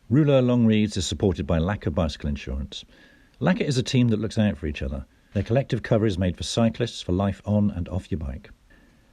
Rouleur Longreads is supported by Lacquer Bicycle Insurance. Lacquer is a team that looks out for each other. Their collective cover is made for cyclists for life on and off your bike.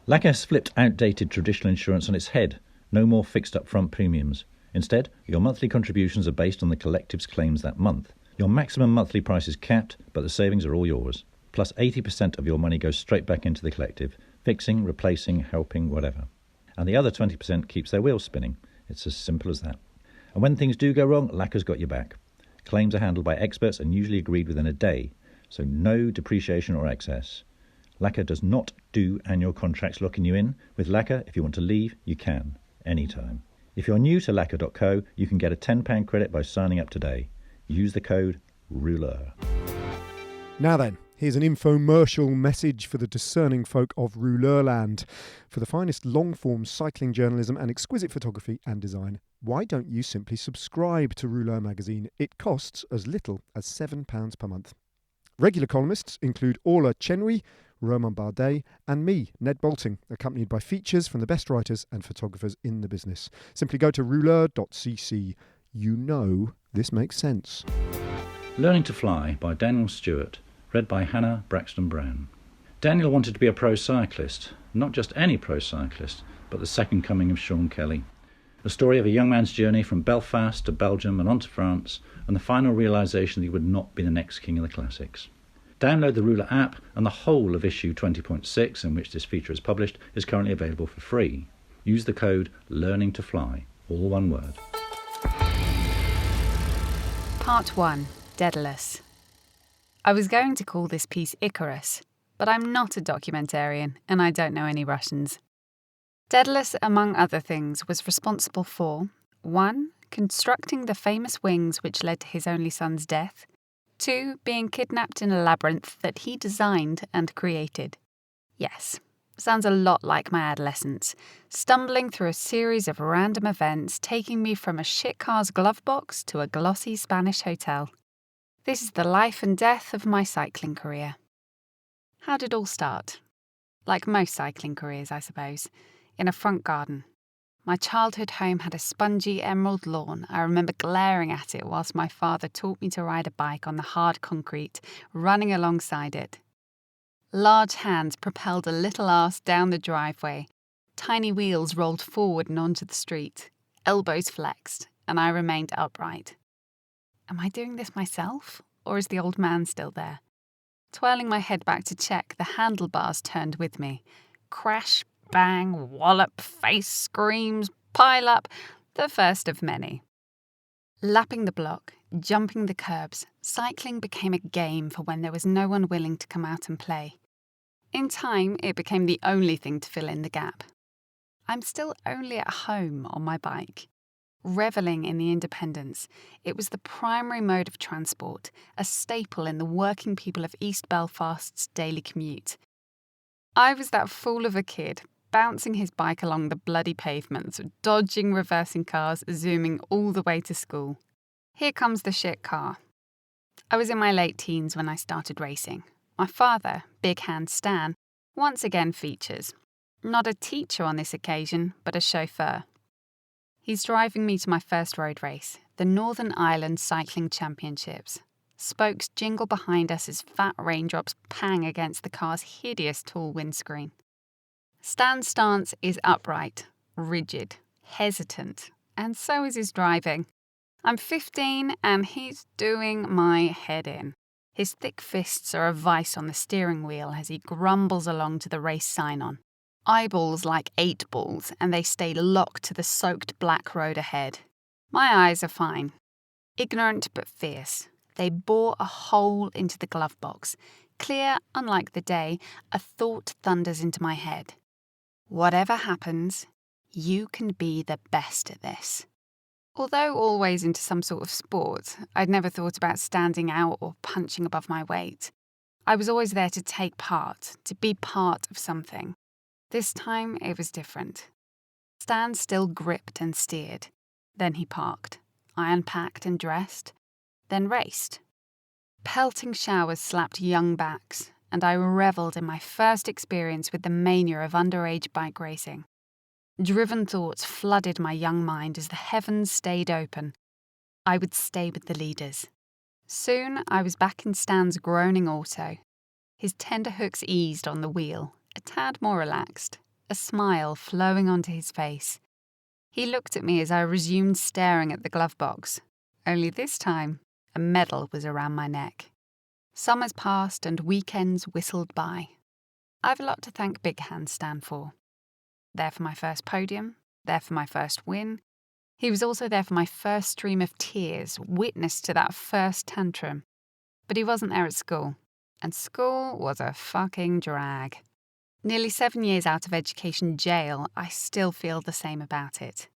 Lacquer has flipped outdated traditional insurance on its head. No more fixed up-front premiums. Instead, your monthly contributions are based on the collective's claims that month. Your maximum monthly price is capped, but the savings are all yours. Plus 80% of your money goes straight back into the collective, fixing, replacing, helping, whatever. And the other 20% keeps their wheels spinning. It's as simple as that. And when things do go wrong, Lacquer's got your back. Claims are handled by experts and usually agreed within a day, so no depreciation or excess. Lacquer does not do annual contracts locking you in. With Lacquer, if you want to leave, you can, anytime. If you're new to lacquer.co, you can get a £10 credit by signing up today. Use the code ROULEUR. Now then, here's an infomercial message for the discerning folk of Rouleurland. For the finest long-form cycling journalism and exquisite photography and design, why don't you simply subscribe to Rouleur magazine? It costs as little as £7 per month. Regular columnists include Orla Chenui, Roman Bardet and me, Ned Bolting, accompanied by features from the best writers and photographers in the business. Simply go to rouleur.cc. You know this makes sense. Learning to Fly by Daniel Stewart, read by Hannah Braxton Brown. Daniel wanted to be a pro cyclist, not just any pro cyclist, but the second coming of Sean Kelly. The story of a young man's journey from Belfast to Belgium and on to France, and the final realisation that he would not be the next king of the classics. Download the Rouleur app, and the whole of issue 20.6, in which this feature is published, is currently available for free. Use the code LEARNINGTOFLY, all one word. Part 1. Daedalus. I was going to call this piece Icarus, but I'm not a documentarian, and I don't know any Russians. Daedalus, among other things, was responsible for 1. Constructing the famous wings which led to his only son's death. 2. Being kidnapped in a labyrinth that he designed and created. Yes, sounds a lot like my adolescence, stumbling through a series of random events taking me from a shit car's glove box to a glossy Spanish hotel. This is the life and death of my cycling career. How did it all start? Like most cycling careers, I suppose, in a front garden. My childhood home had a spongy emerald lawn. I remember glaring at it whilst my father taught me to ride a bike on the hard concrete, running alongside it. Large hands propelled a little arse down the driveway. Tiny wheels rolled forward and onto the street. Elbows flexed, and I remained upright. Am I doing this myself, or is the old man still there? Twirling my head back to check, the handlebars turned with me. Crash, bang, wallop, face screams, pile up, the first of many. Lapping the block, jumping the curbs, cycling became a game for when there was no one willing to come out and play. In time, it became the only thing to fill in the gap. I'm still only at home on my bike. Revelling in the independence, it was the primary mode of transport, a staple in the working people of East Belfast's daily commute. I was that fool of a kid, bouncing his bike along the bloody pavements, dodging reversing cars, zooming all the way to school. Here comes the shit car. I was in my late teens when I started racing. My father, Big Hand Stan, once again features. Not a teacher on this occasion, but a chauffeur. He's driving me to my first road race, the Northern Ireland Cycling Championships. Spokes jingle behind us as fat raindrops pang against the car's hideous tall windscreen. Stan's stance is upright, rigid, hesitant, and so is his driving. I'm 15 and he's doing my head in. His thick fists are a vice on the steering wheel as he grumbles along to the race sign-on. Eyeballs like 8 balls, and they stay locked to the soaked black road ahead. My eyes are fine. Ignorant but fierce. They bore a hole into the glove box. Clear, unlike the day, a thought thunders into my head. Whatever happens, you can be the best at this. Although always into some sort of sport, I'd never thought about standing out or punching above my weight. I was always there to take part, to be part of something. This time it was different. Stan still gripped and steered. Then he parked. I unpacked and dressed. Then raced. Pelting showers slapped young backs, and I revelled in my first experience with the mania of underage bike racing. Driven thoughts flooded my young mind as the heavens stayed open. I would stay with the leaders. Soon I was back in Stan's groaning auto. His tender hooks eased on the wheel, a tad more relaxed, a smile flowing onto his face. He looked at me as I resumed staring at the glove box. Only this time, a medal was around my neck. Summers passed and weekends whistled by. I've a lot to thank Big Hand Stan for. There for my first podium, there for my first win. He was also there for my first stream of tears, witness to that first tantrum. But he wasn't there at school, and school was a fucking drag. Nearly 7 years out of education jail, I still feel the same about it.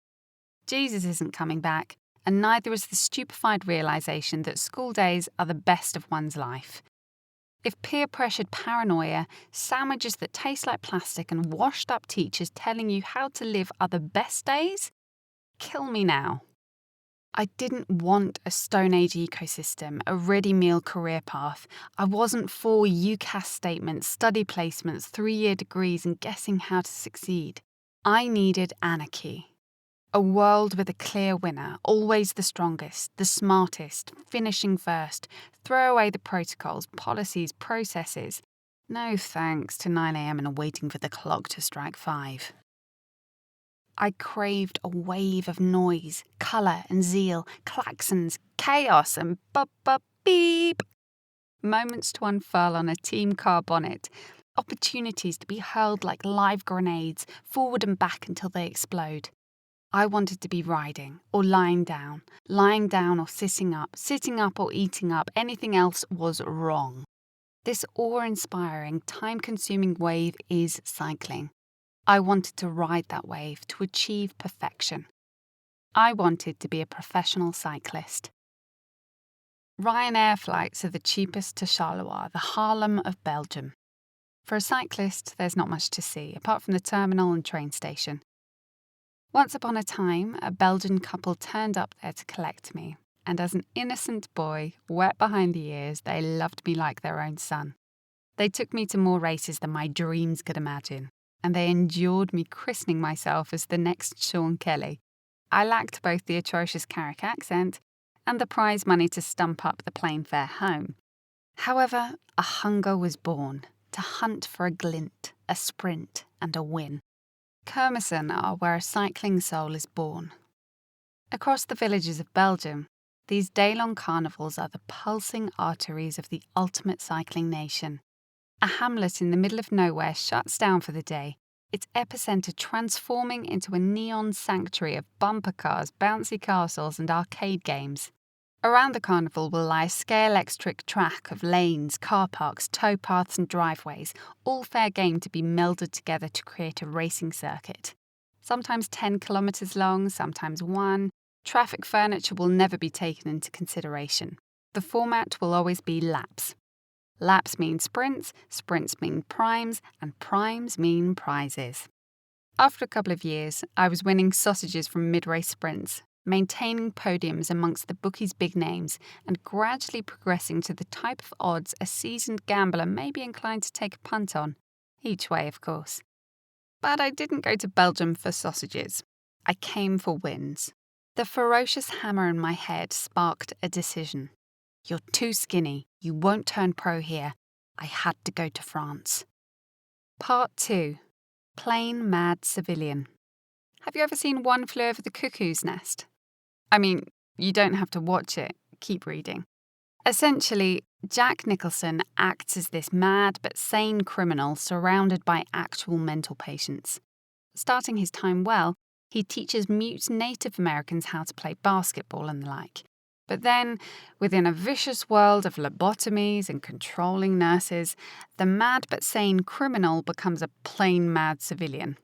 Jesus isn't coming back, and neither is the stupefied realisation that school days are the best of one's life. If peer-pressured paranoia, sandwiches that taste like plastic and washed-up teachers telling you how to live are the best days, kill me now. I didn't want a Stone Age ecosystem, a ready-meal career path. I wasn't for UCAS statements, study placements, 3-year degrees, and guessing how to succeed. I needed anarchy. A world with a clear winner, always the strongest, the smartest, finishing first. Throw away the protocols, policies, processes. No thanks to 9 a.m. and waiting for the clock to strike 5. I craved a wave of noise, colour and zeal, Klaxons, chaos and beeeep. Moments to unfurl on a team car bonnet, opportunities to be hurled like live grenades, forward and back until they explode. I wanted to be riding or lying down or sitting up or eating up. Anything else was wrong. This awe-inspiring, time-consuming wave is cycling. I wanted to ride that wave to achieve perfection. I wanted to be a professional cyclist. Ryanair flights are the cheapest to Charleroi, the Harlem of Belgium. For a cyclist, there's not much to see, apart from the terminal and train station. Once upon a time, a Belgian couple turned up there to collect me, and as an innocent boy, wet behind the ears, they loved me like their own son. They took me to more races than my dreams could imagine, and they endured me christening myself as the next Sean Kelly. I lacked both the atrocious Carrick accent and the prize money to stump up the plane fare home. However, a hunger was born, to hunt for a glint, a sprint, and a win. Kermissen are where a cycling soul is born. Across the villages of Belgium, these day-long carnivals are the pulsing arteries of the ultimate cycling nation. A hamlet in the middle of nowhere shuts down for the day, its epicenter transforming into a neon sanctuary of bumper cars, bouncy castles, and arcade games. Around the carnival will lie a scale-electric track of lanes, car parks, towpaths, and driveways, all fair game to be melded together to create a racing circuit. Sometimes 10 kilometres long, sometimes 1. Traffic furniture will never be taken into consideration. The format will always be laps. Laps mean sprints, sprints mean primes, and primes mean prizes. After a couple of years, I was winning sausages from mid-race sprints, maintaining podiums amongst the bookies' big names, and gradually progressing to the type of odds a seasoned gambler may be inclined to take a punt on. Each way, of course. But I didn't go to Belgium for sausages. I came for wins. The ferocious hammer in my head sparked a decision. You're too skinny. You won't turn pro here. I had to go to France. Part 2. Plain Mad Civilian. Have you ever seen One Flew Over the Cuckoo's Nest? I mean, you don't have to watch it. Keep reading. Essentially, Jack Nicholson acts as this mad but sane criminal surrounded by actual mental patients. Starting his time well, he teaches mute Native Americans how to play basketball and the like. But then, within a vicious world of lobotomies and controlling nurses, the mad but sane criminal becomes a plain mad civilian.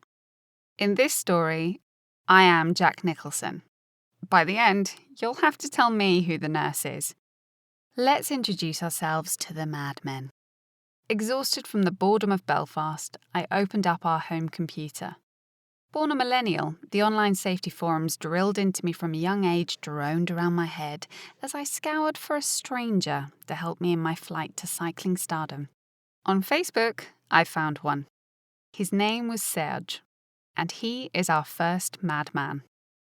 In this story, I am Jack Nicholson. By the end, you'll have to tell me who the nurse is. Let's introduce ourselves to the madmen. Exhausted from the boredom of Belfast, I opened up our home computer. Born a millennial, the online safety forums drilled into me from a young age droned around my head as I scoured for a stranger to help me in my flight to cycling stardom. On Facebook, I found one. His name was Serge, and he is our first madman.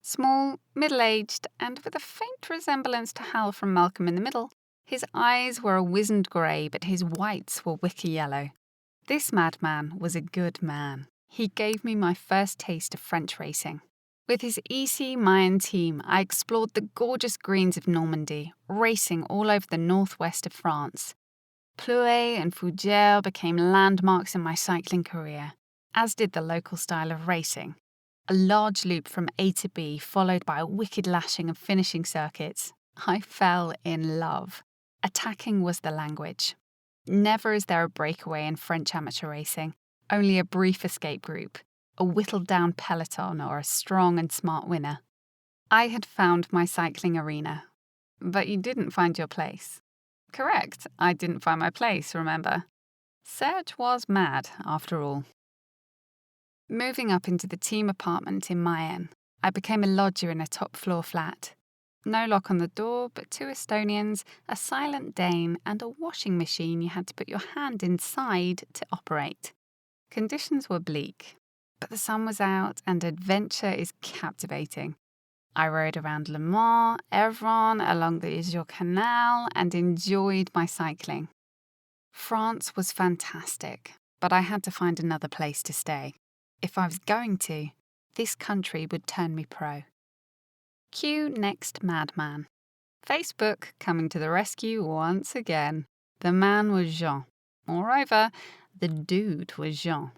Small, middle-aged, and with a faint resemblance to Hal from Malcolm in the Middle, his eyes were a wizened grey, but his whites were wicker yellow. This madman was a good man. He gave me my first taste of French racing. With his EC Mayan team, I explored the gorgeous greens of Normandy, racing all over the northwest of France. Plouay and Fougères became landmarks in my cycling career, as did the local style of racing. A large loop from A to B, followed by a wicked lashing of finishing circuits. I fell in love. Attacking was the language. Never is there a breakaway in French amateur racing, only a brief escape group, a whittled-down peloton, or a strong and smart winner. I had found my cycling arena. But you didn't find your place. Correct, I didn't find my place, remember? Serge was mad, after all. Moving up into the team apartment in Mayenne, I became a lodger in a top-floor flat. No lock on the door, but 2 Estonians, a silent Dane, and a washing machine you had to put your hand inside to operate. Conditions were bleak, but the sun was out and adventure is captivating. I rode around Le Mans, Evron, along the Ijor Canal, and enjoyed my cycling. France was fantastic, but I had to find another place to stay. If I was going to, this country would turn me pro. Cue next madman. Facebook coming to the rescue once again. The man was Jean. Moreover, the dude was Jean.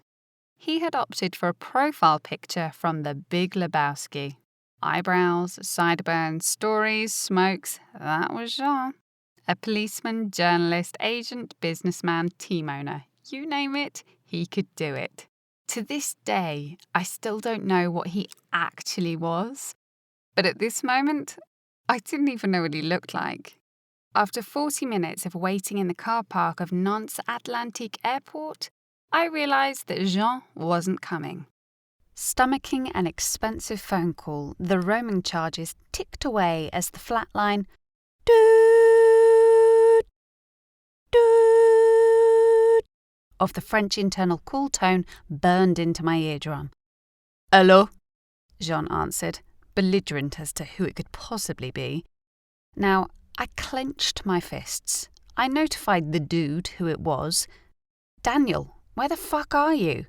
He had opted for a profile picture from The Big Lebowski. Eyebrows, sideburns, stories, smokes, that was Jean. A policeman, journalist, agent, businessman, team owner. You name it, he could do it. To this day, I still don't know what he actually was. But at this moment, I didn't even know what he looked like. After 40 minutes of waiting in the car park of Nantes Atlantique Airport, I realised that Jean wasn't coming. Stomaching an expensive phone call, the roaming charges ticked away as the flat line doot, doot of the French internal call tone burned into my eardrum. "Hello?" Jean answered, belligerent as to who it could possibly be. Now, I clenched my fists. I notified the dude who it was. "Daniel, where the fuck are you?"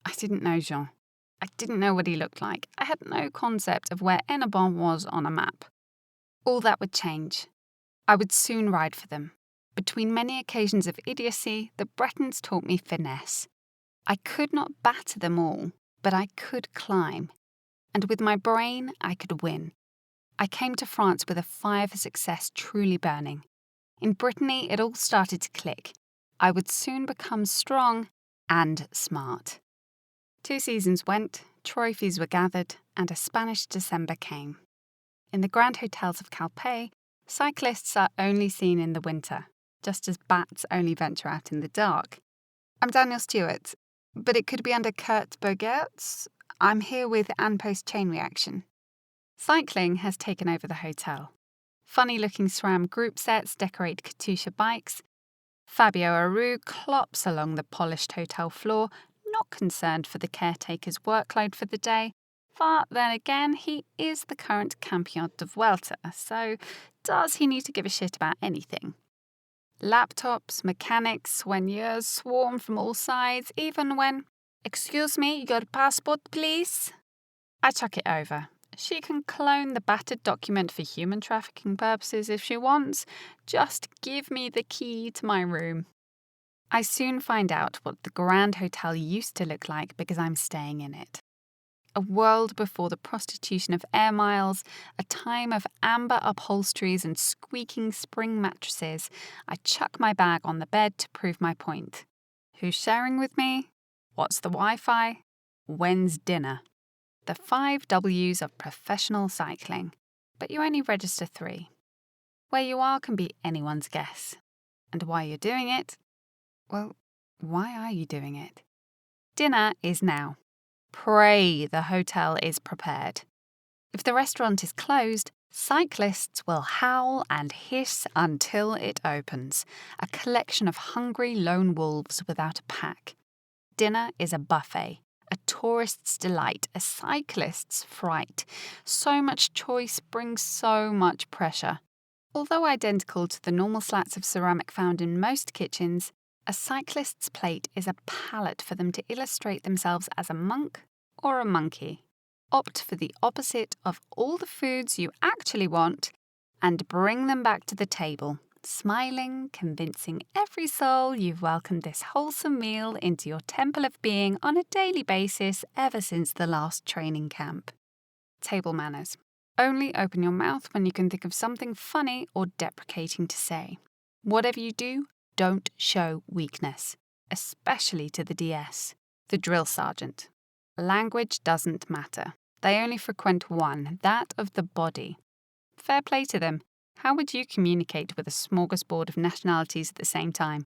I didn't know Jean. I didn't know what he looked like. I had no concept of where Hennebon was on a map. All that would change. I would soon ride for them. Between many occasions of idiocy, the Bretons taught me finesse. I could not batter them all, but I could climb. And with my brain, I could win. I came to France with a fire for success truly burning. In Brittany, it all started to click. I would soon become strong and smart. 2 seasons went, trophies were gathered, and a Spanish December came. In the grand hotels of Calpe, cyclists are only seen in the winter, just as bats only venture out in the dark. I'm Daniel Stewart, but it could be under Kurt Bogertz. I'm here with Ann Post Chain Reaction. Cycling has taken over the hotel. Funny-looking SRAM group sets decorate Katusha bikes. Fabio Aru clops along the polished hotel floor, not concerned for the caretaker's workload for the day, but then again, he is the current Campion de Vuelta, so does he need to give a shit about anything? Laptops, mechanics, soigneurs swarm from all sides, even when, "Excuse me, your passport, please?" I chuck it over. She can clone the battered document for human trafficking purposes if she wants. Just give me the key to my room. I soon find out what the Grand Hotel used to look like because I'm staying in it. A world before the prostitution of air miles, a time of amber upholsteries and squeaking spring mattresses. I chuck my bag on the bed to prove my point. Who's sharing with me? What's the Wi-Fi? When's dinner? The 5 W's of professional cycling. But you only register 3. Where you are can be anyone's guess. And why you're doing it? Well, why are you doing it? Dinner is now. Pray the hotel is prepared. If the restaurant is closed, cyclists will howl and hiss until it opens, a collection of hungry lone wolves without a pack. Dinner is a buffet, a tourist's delight, a cyclist's fright. So much choice brings so much pressure. Although identical to the normal slats of ceramic found in most kitchens, a cyclist's plate is a palette for them to illustrate themselves as a monk or a monkey. Opt for the opposite of all the foods you actually want and bring them back to the table, smiling, convincing every soul you've welcomed this wholesome meal into your temple of being on a daily basis ever since the last training camp. Table manners. Only open your mouth when you can think of something funny or deprecating to say. Whatever you do, don't show weakness, especially to the DS, the drill sergeant. Language doesn't matter. They only frequent one, that of the body. Fair play to them. How would you communicate with a smorgasbord of nationalities at the same time?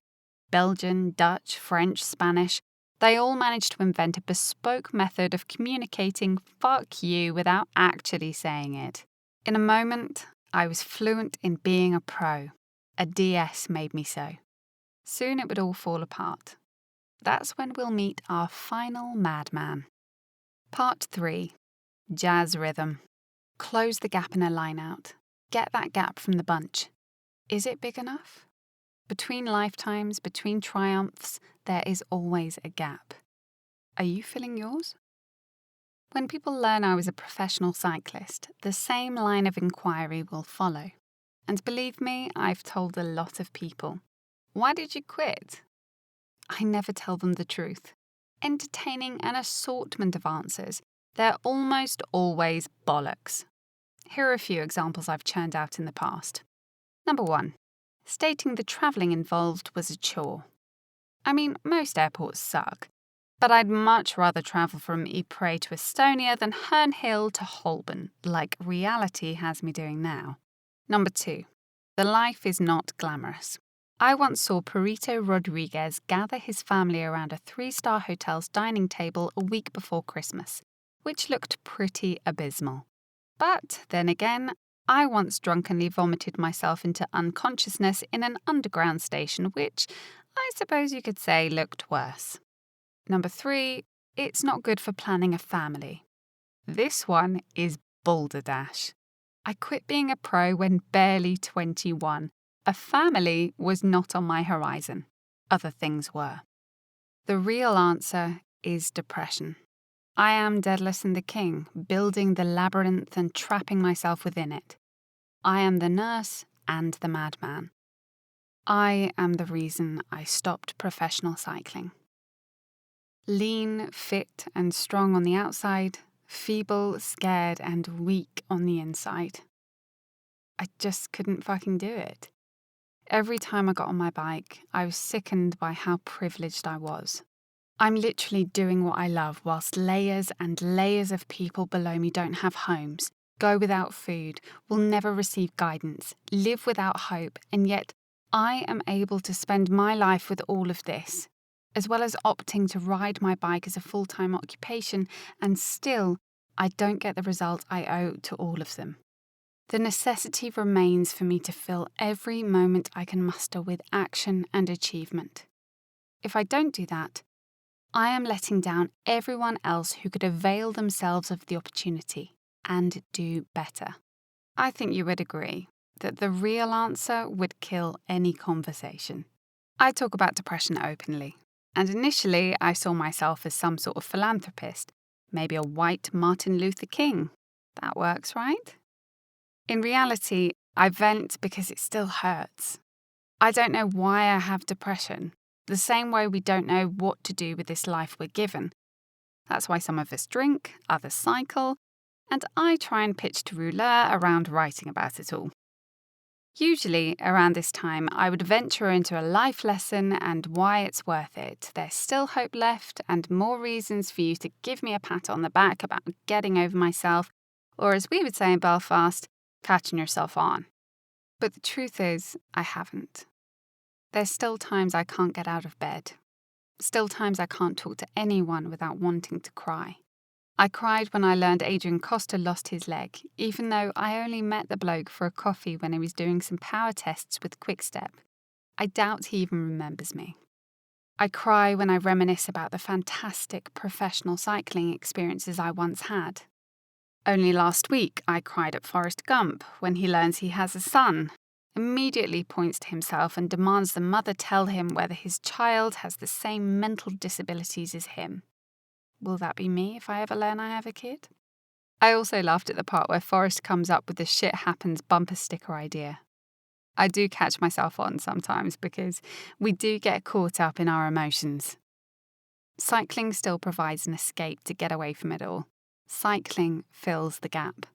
Belgian, Dutch, French, Spanish. They all managed to invent a bespoke method of communicating "fuck you" without actually saying it. In a moment, I was fluent in being a pro. A DS made me so. Soon it would all fall apart. That's when we'll meet our final madman. Part 3. Jazz rhythm. Close the gap in a line out. Get that gap from the bunch. Is it big enough? Between lifetimes, between triumphs, there is always a gap. Are you filling yours? When people learn I was a professional cyclist, the same line of inquiry will follow. And believe me, I've told a lot of people. Why did you quit? I never tell them the truth. Entertaining an assortment of answers, they're almost always bollocks. Here are a few examples I've churned out in the past. Number 1. Stating the travelling involved was a chore. I mean, most airports suck, but I'd much rather travel from Ypres to Estonia than Hurled to Holborn, like reality has me doing now. Number 2. The life is not glamorous. I once saw Perito Rodriguez gather his family around a 3-star hotel's dining table a week before Christmas, which looked pretty abysmal. But then again, I once drunkenly vomited myself into unconsciousness in an underground station, which I suppose you could say looked worse. Number 3, it's not good for planning a family. This one is balderdash. I quit being a pro when barely 21. A family was not on my horizon. Other things were. The real answer is depression. I am Daedalus and the King, building the labyrinth and trapping myself within it. I am the nurse and the madman. I am the reason I stopped professional cycling. Lean, fit, and strong on the outside, feeble, scared, and weak on the inside. I just couldn't fucking do it. Every time I got on my bike, I was sickened by how privileged I was. I'm literally doing what I love whilst layers and layers of people below me don't have homes, go without food, will never receive guidance, live without hope, and yet I am able to spend my life with all of this, as well as opting to ride my bike as a full-time occupation, and still I don't get the result I owe to all of them. The necessity remains for me to fill every moment I can muster with action and achievement. If I don't do that, I am letting down everyone else who could avail themselves of the opportunity and do better. I think you would agree that the real answer would kill any conversation. I talk about depression openly, and initially I saw myself as some sort of philanthropist, maybe a white Martin Luther King. That works, right? In reality, I vent because it still hurts. I don't know why I have depression, the same way we don't know what to do with this life we're given. That's why some of us drink, others cycle, and I try and pitch to Rouleur around writing about it all. Usually, around this time, I would venture into a life lesson and why it's worth it. There's still hope left and more reasons for you to give me a pat on the back about getting over myself, or as we would say in Belfast, catching yourself on. But the truth is, I haven't. There's still times I can't get out of bed. Still times I can't talk to anyone without wanting to cry. I cried when I learned Adrian Costa lost his leg, even though I only met the bloke for a coffee when he was doing some power tests with Quickstep. I doubt he even remembers me. I cry when I reminisce about the fantastic professional cycling experiences I once had. Only last week, I cried at Forrest Gump when he learns he has a son, immediately points to himself and demands the mother tell him whether his child has the same mental disabilities as him. Will that be me if I ever learn I have a kid? I also laughed at the part where Forrest comes up with the shit happens bumper sticker idea. I do catch myself on sometimes because we do get caught up in our emotions. Cycling still provides an escape to get away from it all. Cycling fills the gap.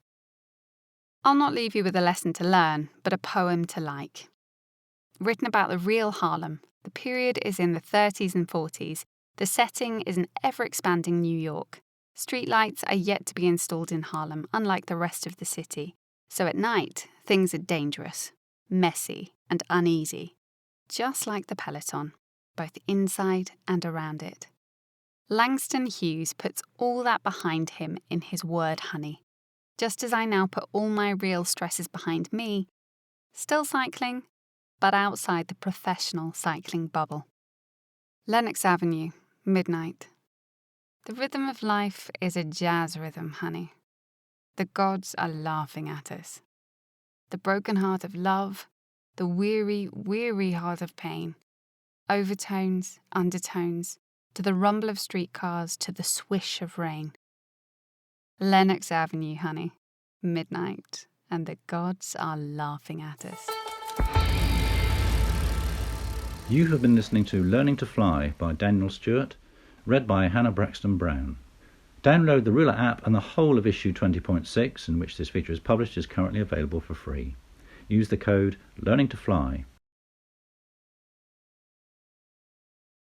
I'll not leave you with a lesson to learn, but a poem to like. Written about the real Harlem, the period is in the 30s and 40s. The setting is an ever-expanding New York. Streetlights are yet to be installed in Harlem, unlike the rest of the city. So at night, things are dangerous, messy, and uneasy. Just like the peloton, both inside and around it. Langston Hughes puts all that behind him in his word honey. Just as I now put all my real stresses behind me, still cycling, but outside the professional cycling bubble. Lenox Avenue, midnight. The rhythm of life is a jazz rhythm, honey. The gods are laughing at us. The broken heart of love, the weary, weary heart of pain. Overtones, undertones, to the rumble of streetcars, to the swish of rain. Lenox Avenue, honey. Midnight, and the gods are laughing at us. You have been listening to Learning to Fly by Daniel Stewart, read by Hannah Braxton Brown. Download the Rouleur app, and the whole of issue 20.6, in which this feature is published, is currently available for free. Use the code LEARNINGTOFLY.